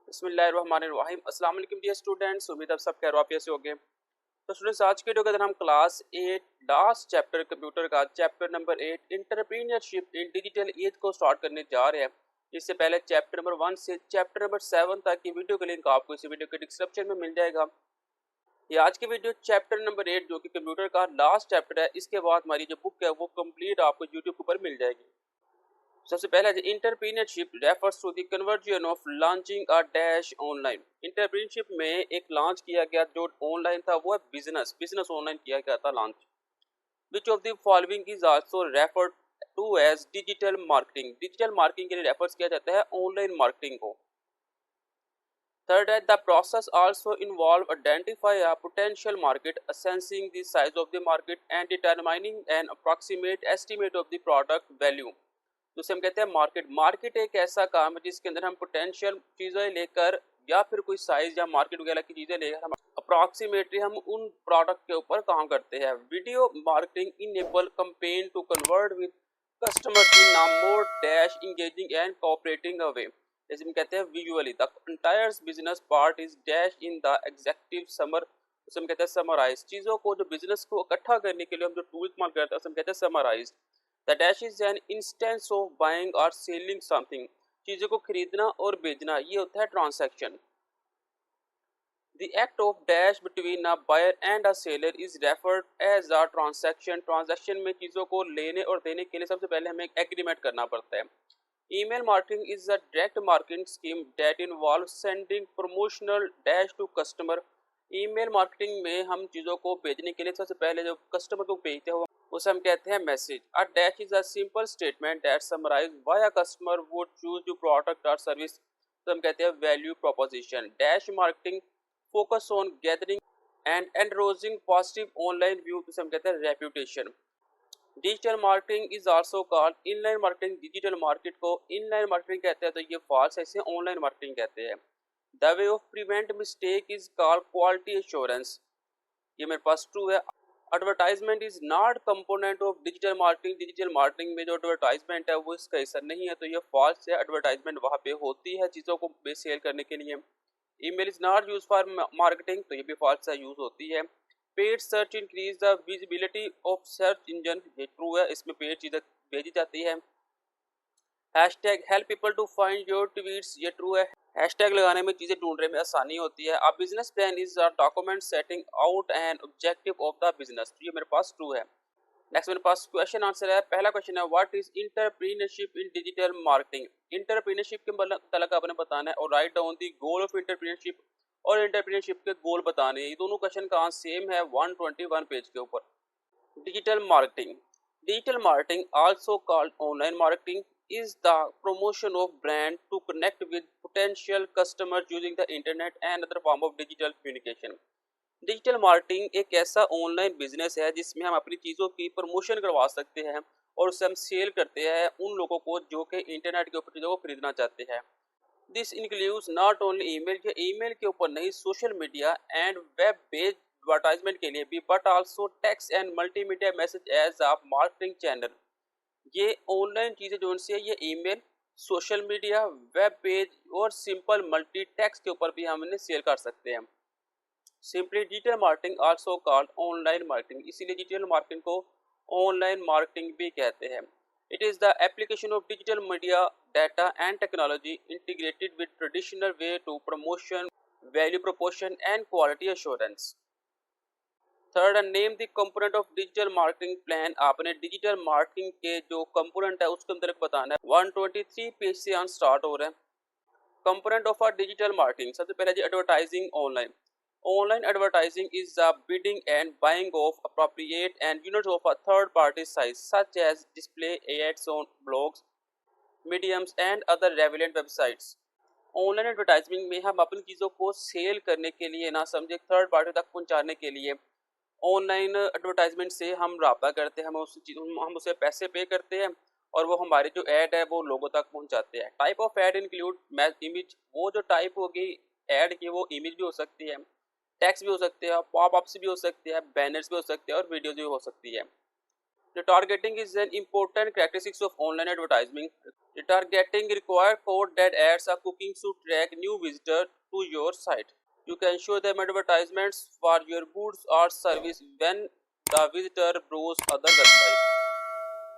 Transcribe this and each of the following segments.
बिस्मिल्लाहिर्रहमानिर्रहीम। अस्सलाम वालेकुम डियर स्टूडेंट्स, उम्मीद आप सब खैरियत से होंगे। तो स्टूडेंट्स, आज के वीडियो के अंदर हम क्लास 8 लास्ट चैप्टर कंप्यूटर का chapter number 8 entrepreneurship in digital as को स्टार्ट करने जा रहे हैं। इससे पहले चैप्टर नंबर 1 से चैप्टर नंबर 7 तक की वीडियो का लिंक आपको इस वीडियो के डिस्क्रिप्शन में मिल जाएगा। ये आज की वीडियो चैप्टर नंबर 8 जो कि कंप्यूटर का लास्ट चैप्टर है, इसके बाद हमारी जो बुक है वो कंप्लीट आपको यूट्यूब के ऊपर मिल जाएगी। सबसे पहला entrepreneurship refers to the conversion of launching a dash online. Entrepreneurship में एक लॉन्च किया गया जो ऑनलाइन था, वो है बिजनेस ऑनलाइन किया गया था launch. Which of the following is also referred to as digital marketing. Digital marketing के लिए रेफर किया जाता है ऑनलाइन मार्केटिंग को। थर्ड है the process also involve identify a potential market, assessing the size of the market and determining an approximate estimate of the product value. तो उसे हम कहते हैं मार्केट एक ऐसा काम है जिसके अंदर हम पोटेंशियल चीज़ें लेकर या फिर कोई साइज या मार्केट वगैरह की चीज़ें लेकर हम अप्रॉक्सीमेटली हम उन प्रोडक्ट के ऊपर काम करते हैं। Video marketing enable campaign to convert with customers in a more dash engaging and cooperating away. जैसे हम कहते हैं visually the entire business part is dash in the executive summer. उसे हम कहते हैं समराइज। चीज़ों को जो बिजनेस को इकट्ठा करने के लिए हम जो टूल इस्तेमाल करते हैं उसे हम कहते हैं summarise. The dash is an instance of buying or selling something। चीज़ों को खरीदना और बेचना, ये होता है transaction. The act of dash between a buyer and a seller is referred as a transaction। Transaction में चीज़ों को लेने और देने के लिए सबसे पहले हमें एक एग्रीमेंट करना पड़ता है। Email marketing is a direct marketing scheme that involve sending promotional dash to customer. Email marketing में हम चीज़ों को भेजने के लिए सबसे पहले जो कस्टमर को भेजते हैं उसे हम कहते हैं message. A dash is a simple statement that summarise why a customer would choose your product और सर्विस। तो हम कहते हैं value proposition. Dash marketing focus on gathering and encouraging positive online view, तो हम कहते हैं reputation. Digital marketing is also called inline marketing. Digital market को इनलाइन मार्केटिंग कहते हैं, तो ये फॉल्स है, इसे ऑनलाइन मार्केटिंग कहते हैं। The way of prevent mistake is called quality assurance. ये मेरे पास ट्रू है। Advertisement is not component of digital marketing. Digital marketing में जो एडवर्टाइजमेंट है वो इसका हिस्सा नहीं है, तो ये फॉल्स है। एडवर्टाइजमेंट वहाँ पे होती है चीज़ों को सेल करने के लिए। Email is not use for marketing, तो ये भी फॉल्स है, यूज होती है। Paid search increase the visibility of search engine, ये ट्रू है, इसमें पेड चीज़ें भेजी जाती है। Hashtag help people to find your tweets, ये ट्रू है, हैशटैग लगाने में चीज़ें ढूंढने में आसानी होती है। A business plan is a document setting out an objective of the business, ये मेरे पास ट्रू है। नेक्स्ट मेरे पास क्वेश्चन आंसर है। पहला क्वेश्चन है what is entrepreneurship in digital marketing. Entrepreneurship के मतलब आपने बताना है और write down the goal of entrepreneurship और इंटरप्रीनरशिप के गोल बताने हैं। ये दोनों क्वेश्चन का आंसर सेम है 121 पेज के ऊपर। Digital marketing. Digital marketing, also called online marketing, is the promotion of brand to connect with potential customers using the internet and other form of digital communication। Digital marketing एक ऐसा online business है जिसमें हम अपनी चीज़ों की promotion करवा सकते हैं और उसे हम सेल करते हैं उन लोगों को जो कि इंटरनेट के ऊपर चीज़ों को खरीदना चाहते हैं। This includes not only email, या ईमेल के ऊपर नहीं, social media and web based advertisement के लिए भी, but also text and multimedia message as a marketing channel. ये ऑनलाइन चीज़ें जो उनसे है, ये email, social media, web page और सिंपल मल्टी टेक्स्ट के ऊपर भी हम इन्हें सेल कर सकते हैं। Simply digital marketing also called online marketing, इसीलिए डिजिटल मार्केटिंग को ऑनलाइन मार्केटिंग भी कहते हैं। It is the application of digital media data and technology integrated with traditional way to promotion value proportion and quality assurance. Third, name the component of digital marketing plan. आपने digital marketing के जो component है उसके अंदर बताना है। 123 page से answer start हो रहा है। Component of a digital marketing, सबसे पहले जी advertising online. Online advertising is the bidding and buying of appropriate and units of a third party size such as display ads on blogs, mediums and other relevant websites। Online advertising में हम अपनी चीज़ों को cell करने के लिए, ना समझे थर्ड पार्टी तक पहुंचाने के लिए, ऑनलाइन एडवर्टाइजमेंट से हम रब्ता करते हैं, हम उसे पैसे पे करते हैं और वो हमारी जो ऐड है वो लोगों तक पहुंचाते हैं। Type of add include image, वो जो टाइप होगी ऐड की वो इमेज भी हो सकती है, टेक्स्ट भी हो सकते हैं, पॉप अप्स भी हो सकते हैं, बैनर्स भी हो सकते हैं और वीडियोज भी हो सकती है। Retargeting is an important characteristic of online advertising. Retargeting requires code that adds are cooking to track new visitors to your site. You can show them advertisements for your goods or service when the visitor browses other websites.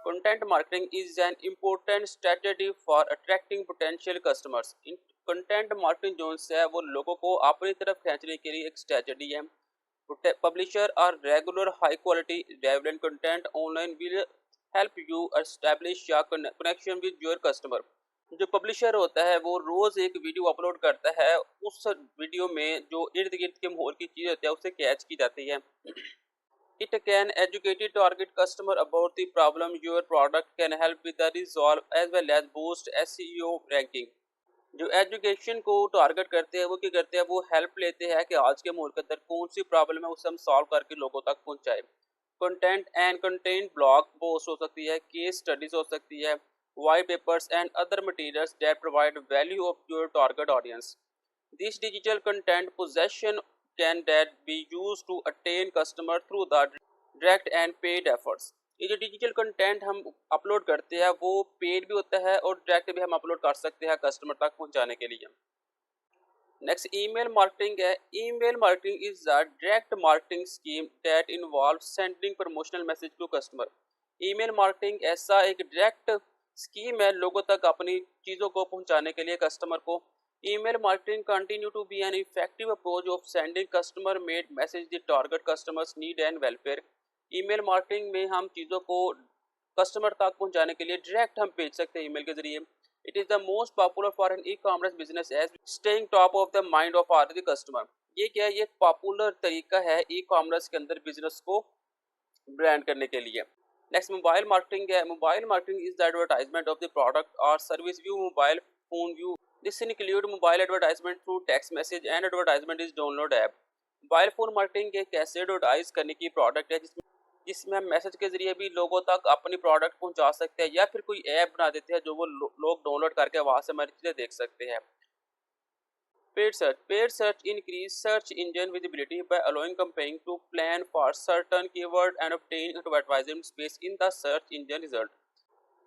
Content marketing is an important strategy for attracting potential customers. In content marketing जो है वो लोगों को अपनी तरफ खींचने के लिए एक स्ट्रेटजी है. Publisher or regular high quality relevant content online will help you establish your connection with your customer. जो पब्लिशर होता है वो रोज एक वीडियो अपलोड करता है. उस वीडियो में जो इर्द गिर्द के माहौल की चीज होती है उसे कैच की जाती है. It can educate target customer about the problem your product can help with the resolve as well as boost SEO ranking. जो एजुकेशन को टारगेट करते हैं वो क्या करते हैं, वो हेल्प लेते हैं कि आज के माहौल के अंदर कौन सी प्रॉब्लम है उसे हम सॉल्व करके लोगों तक पहुंचाएं. Content and content blog post हो सकती है, केस स्टडीज हो सकती है, white papers and other materials that provide value of your target audience. This digital content possession can that be used to attain customer through the direct and paid efforts. ये जो digital content हम upload करते हैं वो paid भी होता है और डायरेक्ट भी हम अपलोड कर सकते हैं कस्टमर तक पहुंचाने के लिए. नेक्स्ट ईमेल मार्केटिंग है. Email marketing is a direct marketing scheme that involve sending promotional message to customer. Email marketing ऐसा एक डायरेक्ट स्कीम है लोगों तक अपनी चीज़ों को पहुंचाने के लिए कस्टमर को. Email marketing continue to be an effective approach of sending customer made message the target customers need and welfare. Email marketing में हम चीज़ों को कस्टमर तक पहुंचाने के लिए डायरेक्ट हम भेज सकते हैं ईमेल के जरिए. It is the most popular for an e commerce business as staying top of the mind of our the customer. ये क्या है, ये पॉपुलर तरीका है ई कॉमर्स के अंदर बिजनेस को ब्रांड करने के लिए. नेक्स्ट मोबाइल मार्केटिंग है. Mobile marketing is the advertisement of the product और service via mobile phone via. This include mobile advertisement through text message and advertisement is download app. Mobile phone marketing एक ऐसे advertise करने की product है जिसमें हम message के जरिए भी लोगों तक अपनी प्रोडक्ट पहुंचा सकते हैं या फिर कोई ऐप बना देते हैं जो वो लोग डाउनलोड करके वहां से हमारी चीज़ें देख सकते हैं. Paid search. Paid search increase search engine visibility by allowing companies to plan for certain keyword and obtain advertising space in the search engine result.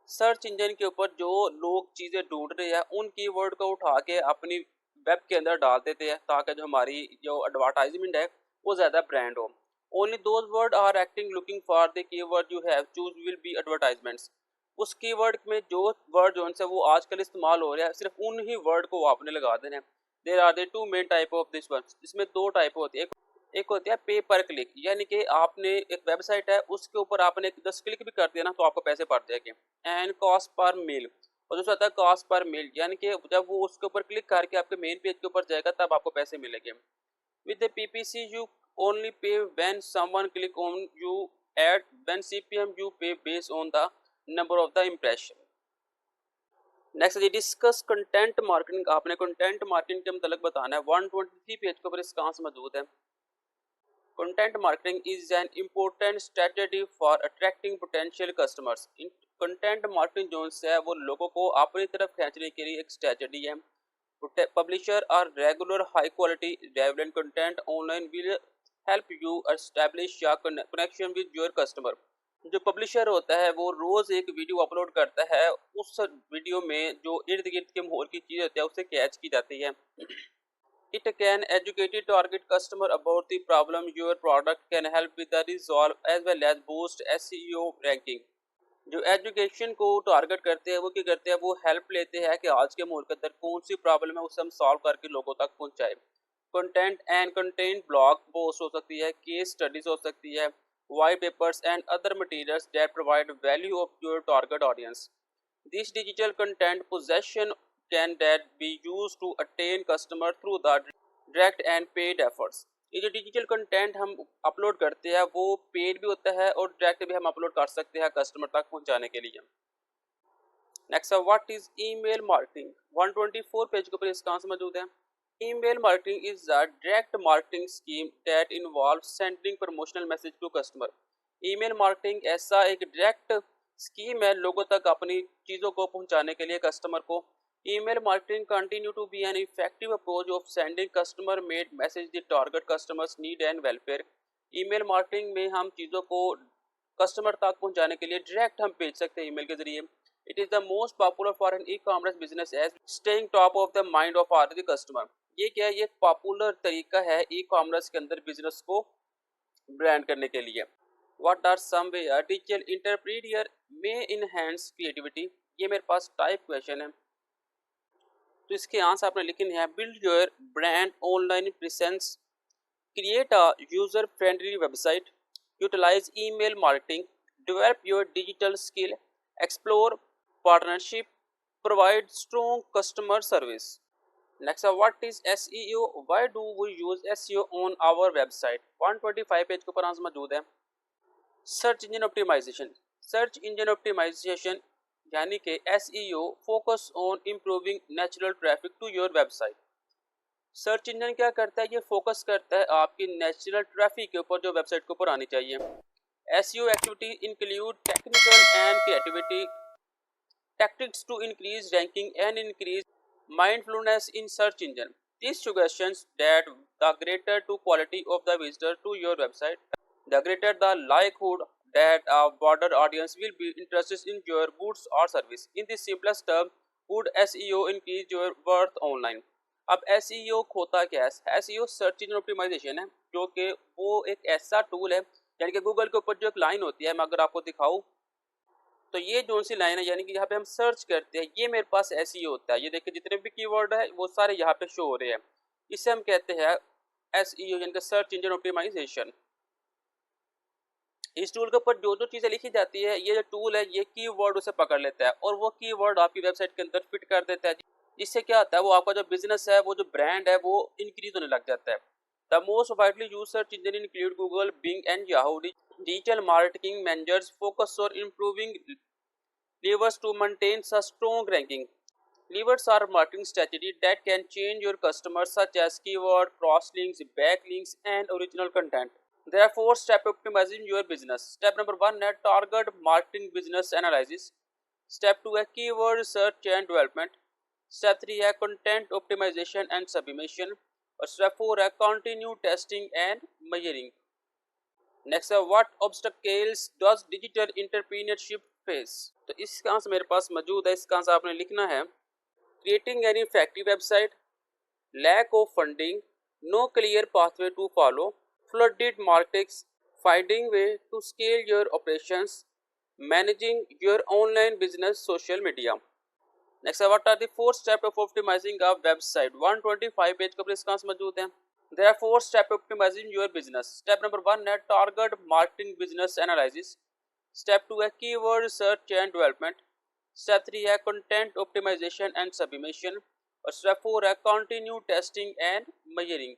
Search engine के ऊपर जो लोग चीज़ें ढूंढ रहे हैं उन कीवर्ड को उठा के अपनी वेब के अंदर डाल देते हैं ताकि जो हमारी जो एडवर्टाइजमेंट है वो ज़्यादा ब्रांड हो. Only those word are acting looking for the keyword you have choose will be advertisements. उस कीवर्ड में जो वर्ड जो है वो आजकल इस्तेमाल हो रहा है सिर्फ उन ही वर्ड को आपने लगा देना है. There are the two main type of this one. इसमें दो टाइप होती है. एक होती है पे पर क्लिक, यानी कि आपने एक वेबसाइट है उसके ऊपर आपने 10 क्लिक भी कर दिया ना तो आपको पैसे पड़ जाएंगे. And cost per mail. और दूसरा होता है कॉस्ट पर मेल, यानी कि जब वो उसके ऊपर क्लिक करके आपके मेन पेज के ऊपर जाएगा तब आपको पैसे मिलेंगे. With the PPC you only pay when someone click on you ad. When CPM you pay based on the number of the impression. नेक्स्ट जी डिस्कस कंटेंट मार्केटिंग. आपने कंटेंट मार्केटिंग के मतलब बताना है. 123 पेज के ऊपर इसका आंसर मौजूद है. Content marketing is an important strategy for attracting potential customers. Content marketing जो है वो लोगों को अपनी तरफ खींचने के लिए एक स्ट्रेटजी है. पब्लिशर और regular high quality relevant content online will help you establish your connection with your customer. जो पब्लिशर होता है वो रोज एक वीडियो अपलोड करता है. उस वीडियो में जो इर्द गिर्द के माहौल की चीज होती है उसे कैच की जाती है. It can educate target customer about the problem your product can help with the resolve as well as boost SEO ranking. जो एजुकेशन को टारगेट करते हैं वो क्या करते हैं, वो हेल्प लेते हैं कि आज के माहौल के अंदर कौन सी प्रॉब्लम है उसे हम सॉल्व करके लोगों तक पहुंचाएं. Content and content blog post हो सकती है, केस स्टडीज हो सकती है, white papers and other materials that provide value of your target audience. This digital content possession can that be used to attain customer through the direct and paid efforts. ये जो digital content हम upload करते हैं वो paid भी होता है और डायरेक्ट भी हम अपलोड कर सकते हैं कस्टमर तक पहुंचाने के लिए. Next what is email marketing. 124 page के ऊपर इसका आंसर मौजूद है. Email marketing is a direct marketing scheme that involves sending promotional message to customer. Email marketing ऐसा एक डायरेक्ट स्कीम है लोगों तक अपनी चीज़ों को पहुंचाने के लिए कस्टमर को. Email marketing continue to be an effective approach of sending customer made message the target customers need and welfare. Email marketing में हम चीज़ों को कस्टमर तक पहुंचाने के लिए डायरेक्ट हम भेज सकते हैं ईमेल के जरिए। It is the most popular for an e commerce business as staying top of the mind of our the customer. ये क्या है, ये पॉपुलर तरीका है ई कॉमर्स के अंदर बिजनेस को ब्रांड करने के लिए। What are some way a digital entrepreneur may enhance creativity. ये मेरे पास टाइप क्वेश्चन है, तो इसके आंसर आपने लिखने हैं। Build your brand online presence, create a user friendly website, utilize email marketing, develop your digital skill, explore partnership, provide strong customer service. Next, what is SEO? Why do we use SEO on our website? 125 page के ऊपर answer मौजूद है। Search engine optimisation. Search engine optimisation यानी कि SEO focus on improving natural traffic to your website. Search engine क्या करता है, ये फोकस करता है आपकी नेचुरल ट्रैफिक के ऊपर जो वेबसाइट के ऊपर आनी चाहिए। SEO activity include technical and creativity tactics to increase ranking and increase mindfulness in search engine. This suggests that the greater the quality of the visitor to your website, the greater the likelihood that a broader audience will be interested in your goods or service. In the simplest term, would SEO increase your worth online? अब SEO होता क्या है? SEO search engine optimisation है, जो कि वो एक ऐसा टूल है, यानी कि गूगल के ऊपर जो एक लाइन होती है, मैं अगर आपको दिखाऊं तो ये जो सी लाइन है, यानी कि यहाँ पे हम सर्च करते हैं, ये मेरे पास SEO होता है। ये देखिए जितने भी कीवर्ड है वो सारे यहाँ पे शो हो रहे हैं। इसे हम कहते हैं SEO यानी कि सर्च इंजन ऑप्टिमाइजेशन। इस टूल के ऊपर जो जो चीज़ें लिखी जाती है, ये जो टूल है ये कीवर्ड उसे पकड़ लेता है और वो कीवर्ड आपकी वेबसाइट के अंदर फिट कर देता है। इससे क्या होता है, वो आपका जो बिजनेस है, वो जो ब्रांड है, वो इंक्रीज होने लग जाता है। The most widely used search engine include Google, Bing and Yahoo. Digital marketing managers focus on improving levers to maintain a strong ranking. Levers are marketing strategy that can change your customers, such as keyword, crosslinks, backlinks, and original content. There are 4 steps optimizing your business. Step number 1 है target marketing business analysis. Step 2 है keyword research and development. Step 3 है content optimization and sublimation. और step 4 है continue testing and measuring. Next है what obstacles does digital entrepreneurship face. तो इसका answer मेरे पास मौजूद है। इसका आंसर आपने लिखना है creating an effective website, lack of funding, no clear pathway to follow, flooded markets, finding way to scale your operations, managing your online business, social media. Next है what are the 4 step of optimising a website. 125 page के ऊपर इसका answer मौजूद है। There are 4 steps optimizing your business. Step number 1 है target marketing business analysis. Step 2 है keyword research and development. Step 3 है content optimization and sublimation. और step 4 है continue testing and measuring.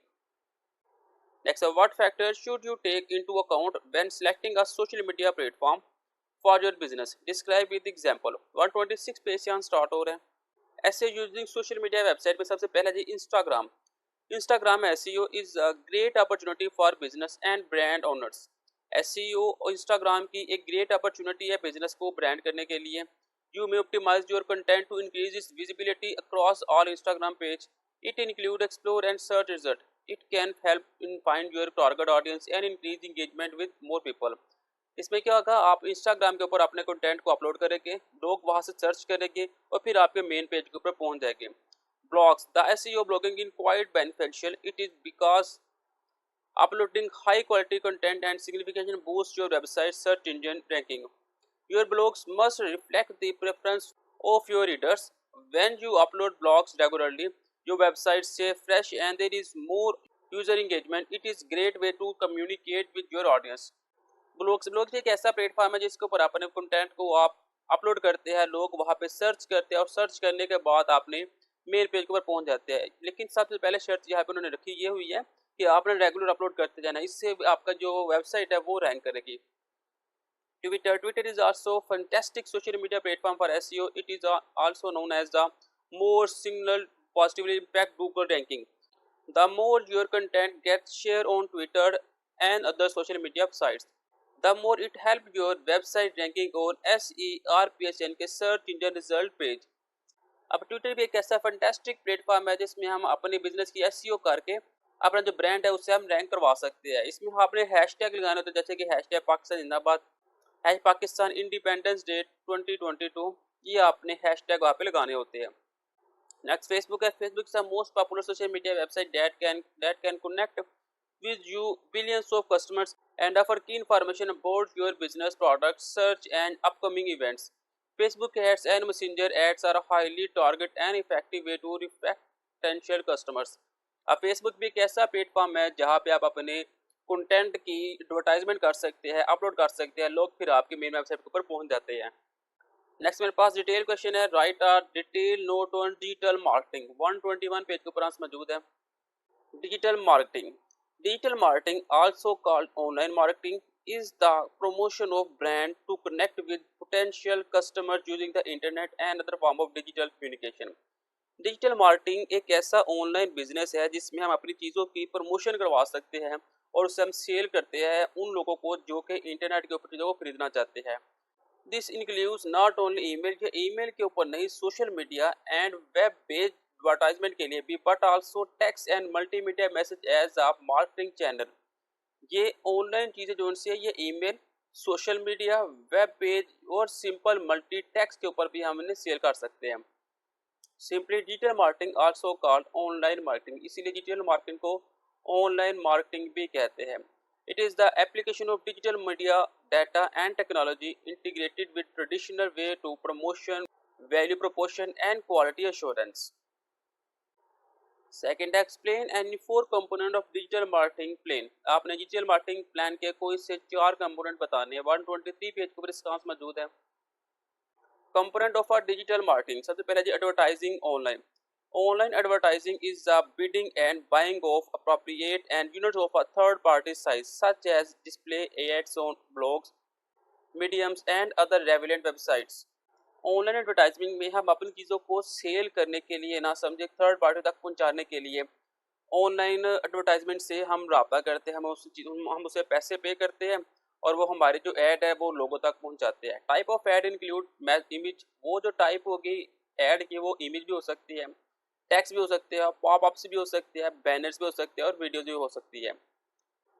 Next, what factors should you take into account when selecting a social media platform for your business? Describe with example. 126 page से start हो रहे हैं। ऐसे using social media website में सबसे पहला जी Instagram. Instagram SEO is a great opportunity for business and brand owners. SEO और Instagram की एक great opportunity है बिजनेस को ब्रांड करने के लिए। You may optimize your content to increase its visibility across all Instagram page. It include explore and search result. It can help in find your target audience and increase engagement with more people. इसमें क्या होगा, आप Instagram के ऊपर अपने content को upload करेंगे, लोग वहाँ से सर्च करेंगे और फिर आपके मेन पेज के ऊपर पहुँच जाएंगे। Blogs. The SEO blogging is quite beneficial. It is because uploading high quality content and significantly boosts your website search engine ranking. Your blogs must reflect the preference of your readers. When you upload blogs regularly, your website stays fresh and there is more user engagement. It is great way to communicate with your audience. Blogs एक ऐसा platform है जिसके ऊपर अपने content को आप upload करते हैं, लोग वहाँ पे सर्च करते हैं और सर्च करने के बाद आपने मेल पेज के ऊपर पहुंच जाते हैं। लेकिन सबसे पहले शर्त यहाँ पे उन्होंने रखी ये हुई है कि आपने रेगुलर अपलोड करते जाना, इससे आपका जो वेबसाइट है वो रैंक करेगी। Twitter is also fantastic social media platform for SEO. It is also known as the more signal positively impact Google ranking. The more your content gets share on Twitter and other social media sites, the more it help your website ranking on SERPs यानी कि search engine result page. अब Twitter भी एक ऐसा fantastic platform है जिसमें हम अपने बिजनेस की SEO करके अपना जो ब्रांड है उससे हम रैंक करवा सकते हैं। इसमें आपने हैशटैग लगाने होते हैं, जैसे कि हैशटैग पाकिस्तान जिंदाबाद, #पाकिस्तान इंडिपेंडेंस डे 2022, ये आपने हैशटैग वहाँ पे लगाने होते हैं। नेक्स्ट फेसबुक है। Facebook is the most popular social media website that can connect with you billions of customers and offer key information about your business products, search and upcoming events. Facebook ads and Messenger ads are a highly targeted and effective way to reach potential customers. अब Facebook भी एक ऐसा platform है जहाँ पे आप अपने content की एडवर्टाइजमेंट कर सकते हैं, अपलोड कर सकते हैं, लोग फिर आपके मेन वेबसाइट के ऊपर पहुँच जाते हैं। नेक्स्ट मेरे पास डिटेल क्वेश्चन है। Write our detail note on digital marketing. 121 page के ऊपर आंसर मौजूद है। Digital marketing. Digital marketing, also called online marketing, is the promotion of brand to connect with potential customers using the internet and other form of digital communication. Digital marketing एक ऐसा online business है जिसमें हम अपनी चीज़ों की promotion करवा सकते हैं और उसे हम सेल करते हैं उन लोगों को जो कि इंटरनेट के ऊपर चीज़ों को खरीदना चाहते हैं। This includes not only email, या ईमेल के ऊपर नहीं, social media and web based advertisement के लिए भी, but also text and multimedia message as a marketing channel. ये ऑनलाइन चीज़ें जो उनसे है, ये email, social media, web page और सिंपल मल्टी टेक्स्ट के ऊपर भी हम इन्हें सेल कर सकते हैं। Simply digital marketing also called online marketing, इसीलिए डिजिटल मार्केटिंग को ऑनलाइन मार्केटिंग भी कहते हैं। It is the application of digital media data and technology integrated with traditional way to promotion, value proportion and quality assurance. Second, explain any 4 component of digital marketing plan. आपने digital marketing plan के कोई से 4 component बताने हैं। 123 page के ऊपर इसका answer मौजूद है। कंपोनेंट ऑफ डिजिटल मार्केटिंग, सबसे पहले जी advertising online. Online advertising is the bidding and buying of appropriate and units of a third party site such as display ads on blogs, mediums and other relevant websites. Online advertising में हम अपनी चीज़ों को cell करने के लिए, ना समझे थर्ड पार्टी तक पहुंचाने के लिए, ऑनलाइन एडवर्टाइजमेंट से हम रब्ता करते हैं, हम उसे पैसे पे करते हैं और वो हमारी जो ऐड है वो लोगों तक पहुंचाते हैं। Type of add include image, वो जो टाइप होगी ऐड की वो इमेज भी हो सकती है, टेक्स्ट भी हो सकते हैं, पॉपअप्स भी हो सकते हैं, बैनर्स भी हो सकते हैं और वीडियोज भी हो सकती है।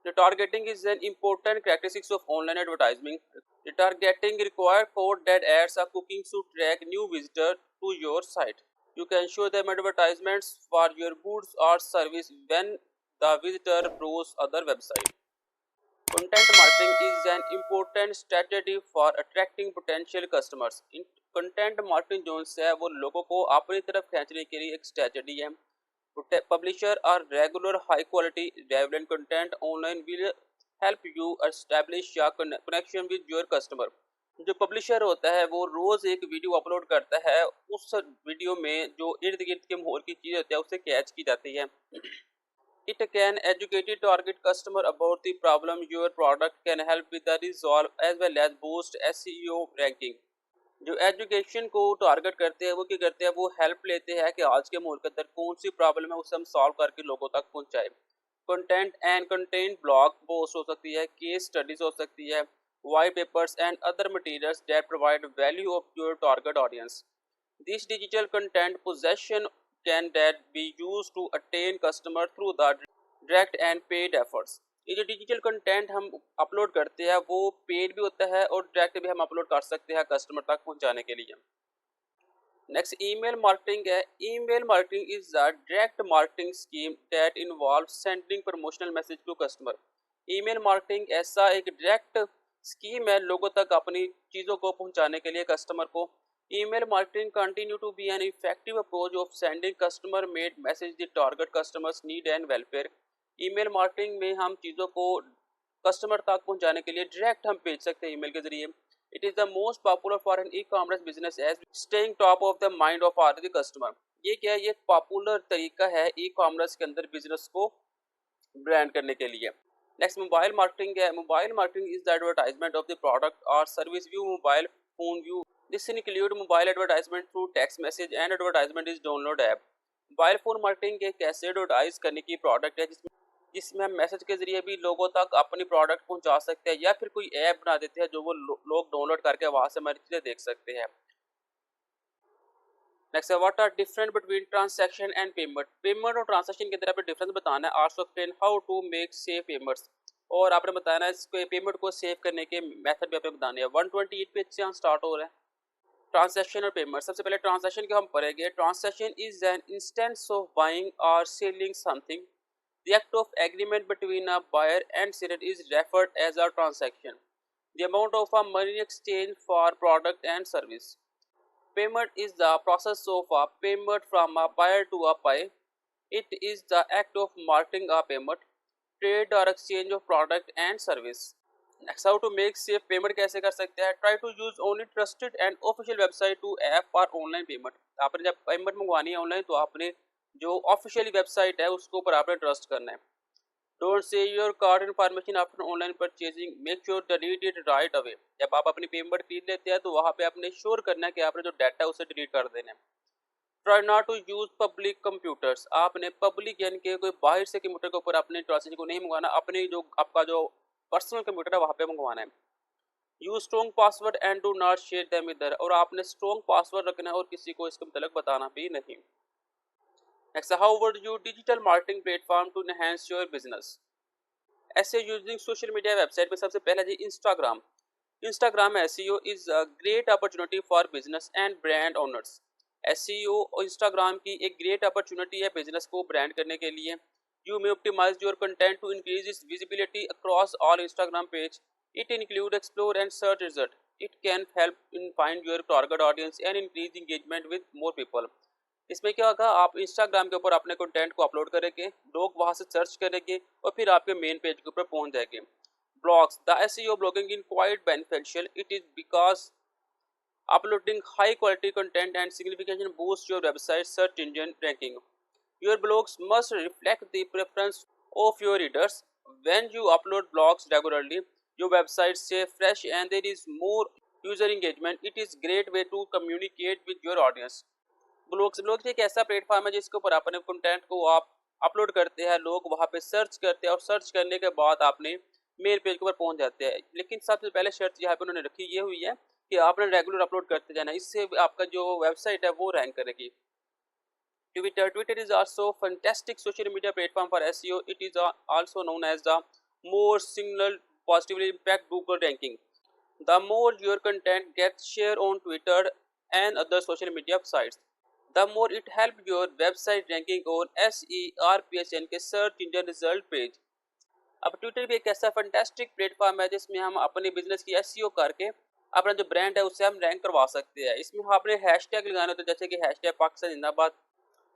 Retargeting is an important characteristic of online advertising. Retargeting requires code that adds a cooking to track new visitors to your site. You can show them advertisements for your goods or service when the visitor browses other websites. Content marketing is an important strategy for attracting potential customers. Content marketing जो है वो लोगों को अपनी तरफ खींचने के लिए एक स्ट्रेटजी है। Publisher or regular high quality relevant content online will help you establish a connection with your customer. जो पब्लिशर होता है वो रोज एक वीडियो अपलोड करता है, उस वीडियो में जो इर्द गिर्द के माहौल की चीज होती है उसे कैच की जाती है। It can educate target customer about the problem your product can help with the resolve as well as boost SEO ranking. जो एजुकेशन को टारगेट करते हैं वो क्या करते हैं, वो हेल्प लेते हैं कि आज के माहौल के अंदर कौन सी प्रॉब्लम है उसे हम सॉल्व करके लोगों तक पहुंचाए। Content and content blog post हो सकती है, केस स्टडीज हो सकती है, white papers and other materials that provide value of your target audience. This digital content possession can that be used to attain customer through the direct and paid efforts. ये जो digital content हम upload करते हैं वो paid भी होता है और डायरेक्ट भी हम अपलोड कर सकते हैं कस्टमर तक पहुंचाने के लिए। नेक्स्ट ईमेल मार्केटिंग है। Email marketing is a direct marketing scheme that involve sending promotional message to customer. Email marketing ऐसा एक डायरेक्ट स्कीम है लोगों तक अपनी चीज़ों को पहुंचाने के लिए कस्टमर को। Email marketing continue to be an effective approach of sending customer made message the target customers need and welfare. Email marketing में हम चीज़ों को कस्टमर तक पहुंचाने के लिए डायरेक्ट हम भेज सकते हैं ईमेल के जरिए। It is the most popular for an e commerce business as staying top of the mind of our the customer. ये क्या है, ये पॉपुलर तरीका है ई कॉमर्स के अंदर बिजनेस को ब्रांड करने के लिए। नेक्स्ट मोबाइल मार्केटिंग है। Mobile marketing is the advertisement of the product और service via mobile phone via. This include mobile advertisement through text message and advertisement is download app. Mobile phone marketing एक ऐसे advertise करने की product है जिसमें हम message के जरिए भी लोगों तक अपनी प्रोडक्ट पहुंचा सकते हैं या फिर कोई ऐप बना देते हैं जो वो लोग डाउनलोड करके वहां से हमारी चीज़ें देख सकते हैं। नेक्स्ट है what are different between transaction and payment. Payment और ट्रांजैक्शन के अंदर आपको डिफरेंस बताना है। Also explain how to make safe payments. और आपने बताना है इसको पेमेंट को सेव करने के मेथड भी आपने बताने हैं। 128 पेज से यहाँ स्टार्ट हो रहा है। ट्रांजैक्शन और पेमेंट, सबसे पहले ट्रांजैक्शन को हम पढ़ेंगे। Transaction is an instance of buying और selling something. The act of agreement between a buyer and seller is referred as a transaction. The amount of a money exchange for product and service. Payment is the process of a payment from a buyer to a buyer. It is the act of marking a payment, trade or exchange of product and service. Next, how to make safe payment कैसे कर सकते हैं? Try to use only trusted and official website to app for online payment. आपने जब payment मंगवानी है online तो आपने जो ऑफिशियली वेबसाइट है उसके ऊपर आपने ट्रस्ट करना है। Don't say your card information after online purchasing, make sure delete it right away. जब आप अपनी पेमेंट खरीद लेते हैं तो वहाँ पे आपने श्योर करना है कि आपने जो डाटा है उसे डिलीट कर देना है। Try not to use public computers, आपने पब्लिक यानी कि कोई बाहर से कंप्यूटर के ऊपर अपने ट्रांजेक्शन को नहीं मंगवाना, अपने जो आपका जो पर्सनल कंप्यूटर है वहाँ पे मंगवाना है। Use strong password and do not share them इधर, और आपने स्ट्रॉन्ग पासवर्ड रखना है और किसी को इसके मतलब बताना भी नहीं। Next, how would you digital marketing platform to enhance your business? ऐसे यूजिंग सोशल मीडिया वेबसाइट में सबसे पहला जी Instagram. Instagram SEO is a great opportunity for business and brand owners. SEO और इंस्टाग्राम की एक ग्रेट अपॉर्चुनिटी है business को ब्रांड करने के लिए। You may optimise your content to increase its visibility across all Instagram page. It include explore and search result. It can help in find your target audience and increase engagement with more people. इसमें क्या होगा, आप Instagram के ऊपर अपने content को upload करेंगे, लोग वहां से सर्च करेंगे और फिर आपके मेन पेज के ऊपर पहुंच जाएंगे। Blogs, the SEO blogging in quite beneficial, it is because uploading high quality content and significantly boosts your website search engine ranking. Your blogs must reflect the preference of your readers. When you upload blogs regularly, your website stays fresh and there is more user engagement. It is great way to communicate with your audience. Blogs एक ऐसा platform है जिसके ऊपर अपने content को आप upload करते हैं, लोग वहाँ पे सर्च करते हैं और सर्च करने के बाद आपने मेन पेज के ऊपर पहुँच जाते हैं। लेकिन सबसे पहले शर्त यहाँ पे उन्होंने रखी ये हुई है कि आपने रेगुलर अपलोड करते जाना, इससे आपका जो वेबसाइट है वो रैंक करेगी। Twitter is also fantastic social media platform for SEO. It is also known as the more signal positively impact Google ranking. The more your content gets share on Twitter and other social media sites, the more it help your website ranking on SERPs यानी कि search engine result page. अब Twitter भी एक ऐसा fantastic platform है जिसमें हम अपने बिजनेस की एसईओ करके अपना जो ब्रांड है उससे हम रैंक करवा सकते हैं। इसमें आपने हैशटैग लगाने होते हैं, जैसे कि हैशटैग पाकिस्तान जिंदाबाद,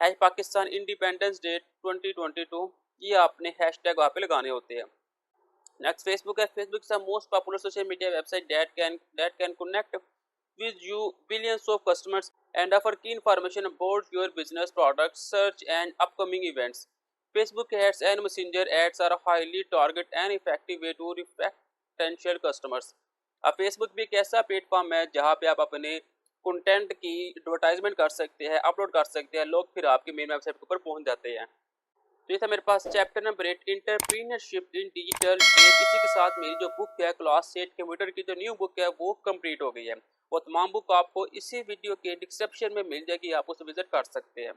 हैश पाकिस्तान इंडिपेंडेंस डे 2022, ये आपने हैशटैग वहाँ पे लगाने होते हैं। नेक्स्ट फेसबुक है। Facebook is the most popular social media website that can connect with you billions of customers and offer key information about your business products, search and upcoming events. Facebook ads and Messenger ads are a highly targeted and effective way to reflect potential customers. अब Facebook भी एक ऐसा platform है जहाँ पे आप अपने content की एडवर्टाइजमेंट कर सकते हैं, अपलोड कर सकते हैं, लोग फिर आपकी मेन वेबसाइट के ऊपर पहुँच जाते हैं। तो ये था मेरे पास chapter number 8 entrepreneurship in digital age. इसी के साथ मेरी जो बुक है क्लास 8 कंप्यूटर की जो न्यू बुक है वो कंप्लीट हो गई है। वो तमाम बुक आपको इसी वीडियो के डिस्क्रिप्शन में मिल जाएगी, आप उसे विजिट कर सकते हैं।